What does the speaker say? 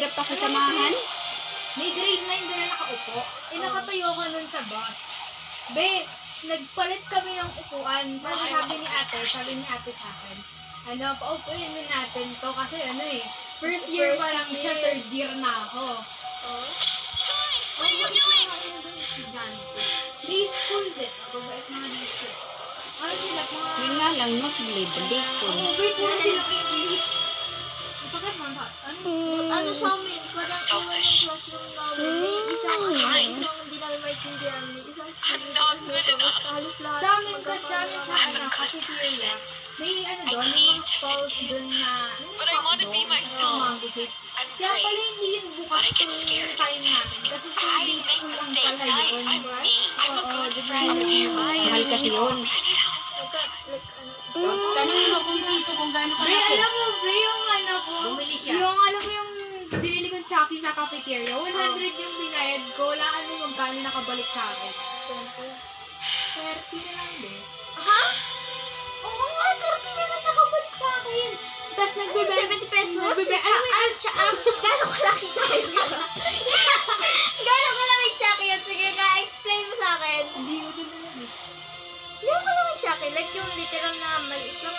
hirap pakisamahan. May grade 9 din na nakaupo. Nakatayo ko nun sa bus. Be, nagpalit kami ng upuan. Sabi ni ate sa akin, paupuin na natin to kasi first year pa lang siya, third year na ako. What are you doing? Day school din. Mababait mga day school. Sila mga... Yun nga lang, nosebleed, day school. Be, puro silang English. Ang sakit man sa... Ano sa amin, parang iwan yung classroom namin. May isang hindi namin maintindihan. May isang tapos halos lahat. Sa amin sa cafeteria, may doon, may mga stalls doon na But I want to be myself. Kaya pala hindi yun bukas yung time namin. Kasi sa day school ang pala yun. Oo, Mahal kasi yun. Tanungin mo kung sito kung gaano Be, kalaki. alam mo, Be, yung ko, Bumili siya. yung alam mo yung binili kong Chucky sa cafeteria, 100 yung binayad ko, walaan mo magkano nakabalik sa akin. 30 na lang, Be. Ha? Oo nga, 30 na lang nakabalik sa akin. Tapos nagbebe... 70 pesos? Gano'ng kalaki Chucky? Gano'ng kalaki Chucky yun? Sige ka, explain mo sa akin. Hindi mo din alam eh. Gano'ng kalaki Chucky? Like yung literal na maliit lang